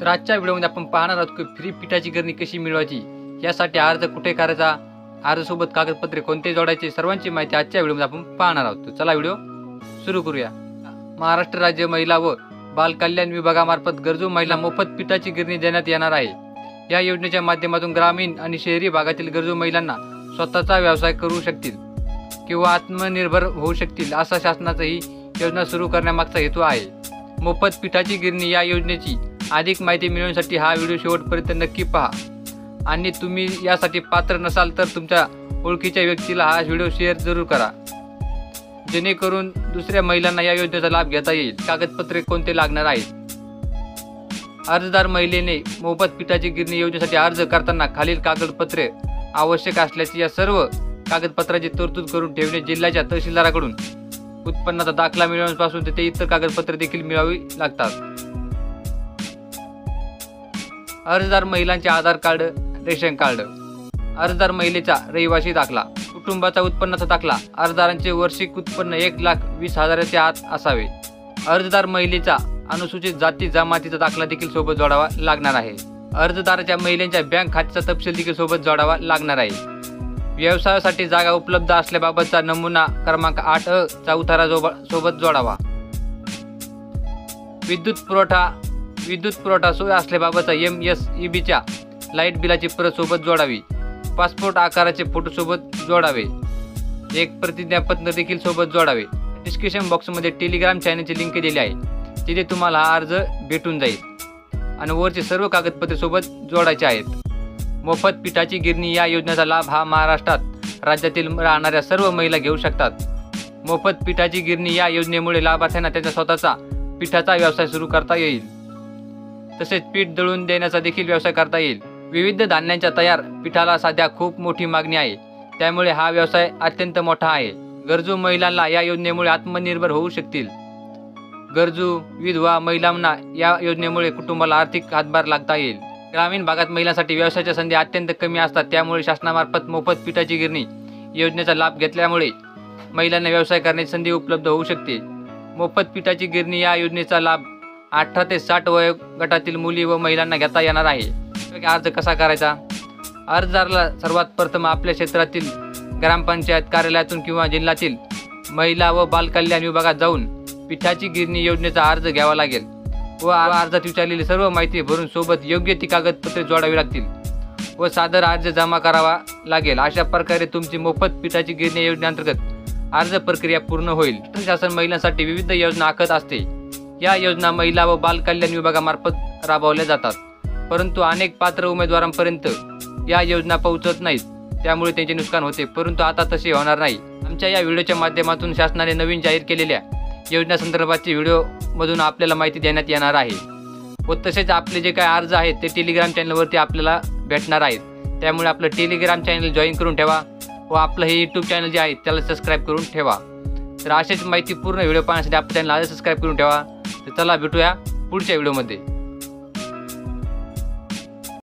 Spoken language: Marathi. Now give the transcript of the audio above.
तर आजच्या व्हिडिओमध्ये आपण पाहणार आहोत की फ्री पिठाची गिरणी कशी मिळवायची, यासाठी अर्ज कुठे करायचा, अर्जासोबत कागदपत्रे कोणते जोडायचे, सर्वांची माहिती आजच्या व्हिडिओमध्ये आपण पाहणार आहोत। तर चला व्हिडिओ सुरू करूया। महाराष्ट्र राज्य महिला व बाल कल्याण विभागामार्फत गरजू महिला मोफत पिठाची गिरणी देण्यात येणार आहे। या योजनेच्या माध्यमातून ग्रामीण आणि शहरी भागातील गरजू महिलांना स्वतःचा व्यवसाय करू शकतील किंवा आत्मनिर्भर होऊ शकतील, असा शासनाचा ही योजना सुरू करण्यामागचा हेतू आहे। मोफत पिठाची गिरणी या योजनेची अधिक माहिती मिळवण्यासाठी हा व्हिडिओ शेवटपर्यंत नक्की पहा आणि तुम्ही यासाठी पात्र नसाल तर तुमच्या ओळखीच्या व्यक्तीला हा व्हिडिओ शेअर जरूर करा, जेणेकरून दुसऱ्या महिलांना या योजनेचा लाभ घेता येईल। कागदपत्रे कोणते लागणार आहेत? अर्जदार महिलेने मोफत पिठाची गिरणी योजनेसाठी अर्ज करताना खालील कागदपत्रे आवश्यक असल्याची या सर्व कागदपत्रांची तरतूद करून ठेवणे जिल्ह्याच्या तहसीलदाराकडून उत्पन्नाचा दाखला मिळवण्यापासून ते इतर कागदपत्रे देखील मिळवावी लागतात। अर्जदार महिलांचे आधार कार्ड, रेशन कार्ड, अर्जदार महिलेचा रहिवासी दाखला, कुटुंबाचा उत्पन्नाचा दाखला, अर्जदारांचे वार्षिक उत्पन्न 1,20,000च्या आत असावे। अर्जदार महिलेचा अनुसूचित जाती जमातीचा दाखला देखील सोबत जोडावा लागणार आहे। अर्जदाराच्या महिलेच्या बँक खात्याचा तपशील देखील सोबत जोडावा लागणार आहे। व्यवसायासाठी जागा उपलब्ध असल्याबाबतचा नमुना क्रमांक 8 चा उतारा सोबत जोडावा। विद्युत पुरवठा सोय असल्याबाबतचा MSEBच्या लाईट बिलाची प्रत सोबत जोडावी। पासपोर्ट आकाराचे फोटो सोबत जोडावे। एक प्रतिज्ञापत्र देखील सोबत जोडावे। डिस्क्रिप्शन बॉक्समध्ये टेलिग्राम चॅनलची लिंक दिली आहे, तिथे तुम्हाला हा अर्ज भेटून जाईल आणि वरचे सर्व कागदपत्रे सोबत जोडायचे आहेत। मोफत पिठाची गिरणी या योजनेचा लाभ हा महाराष्ट्रात राज्यातील राहणाऱ्या सर्व महिला घेऊ शकतात। मोफत पिठाची गिरणी या योजनेमुळे लाभार्थ्यांना त्यांचा स्वतःचा पिठाचा व्यवसाय सुरू करता येईल, तसेच पीठ दळून देण्याचा देखील व्यवसाय करता येईल। विविध धान्यांच्या तयार पिठाला सध्या खूप मोठी मागणी आहे, त्यामुळे हा व्यवसाय अत्यंत मोठा आहे। गरजू महिलांना या योजनेमुळे आत्मनिर्भर होऊ शकतील। गरजू विधवा महिलांना या योजनेमुळे कुटुंबाला आर्थिक हातभार लागता येईल। ग्रामीण भागात महिलांसाठी व्यवसायाच्या संधी अत्यंत कमी असतात, त्यामुळे शासनामार्फत मोफत पिठाची गिरणी योजनेचा लाभ घेतल्यामुळे महिलांना व्यवसाय करण्याची संधी उपलब्ध होऊ शकते। मोफत पिठाची गिरणी या योजनेचा लाभ 18 ते 60 वयोगटातील मुली व महिलांना घेता येणार आहे। अर्ज कसा करायचा? अर्जदाराला सर्वात प्रथम आपल्या क्षेत्रातील ग्रामपंचायत कार्यालयातून किंवा जिल्ह्यातील महिला व बाल कल्याण विभागात जाऊन पिठाची गिरणी योजनेचा अर्ज घ्यावा लागेल व अर्जात विचारलेली सर्व माहिती भरून सोबत योग्य ती कागदपत्रे जोडावी लागतील व सादर अर्ज जमा करावा लागेल। अशा प्रकारे तुमची मोफत पिठाची गिरणी योजनेअंतर्गत अर्ज प्रक्रिया पूर्ण होईल। शासन महिलांसाठी विविध योजना आखत असते। या योजना महिला व बाल कल्याण विभागामार्फत राबवल्या जातात, परंतु अनेक पात्र उमेदवारांपर्यंत या योजना पोहोचत नाहीत, त्यामुळे त्यांचे नुकसान होते। परंतु आता तसे होणार नाही। आमच्या या व्हिडिओच्या माध्यमातून शासनाने नवीन जाहीर केलेल्या योजना संदर्भाची व्हिडिओमधून आपल्याला माहिती देण्यात येणार आहे व तसेच आपले जे काही अर्ज आहेत ते टेलिग्राम चॅनलवरती आपल्याला भेटणार आहेत, त्यामुळे आपलं टेलिग्राम चॅनल जॉईन करून ठेवा व आपलं हे यूट्यूब चॅनल जे आहे त्याला सबस्क्राईब करून ठेवा। तर अशाच माहिती पूर्ण व्हिडिओ पाहण्यासाठी आपल्या चॅनल आधी सबस्क्राईब करून ठेवा। तर चला भेटूया पुढच्या व्हिडिओमध्ये।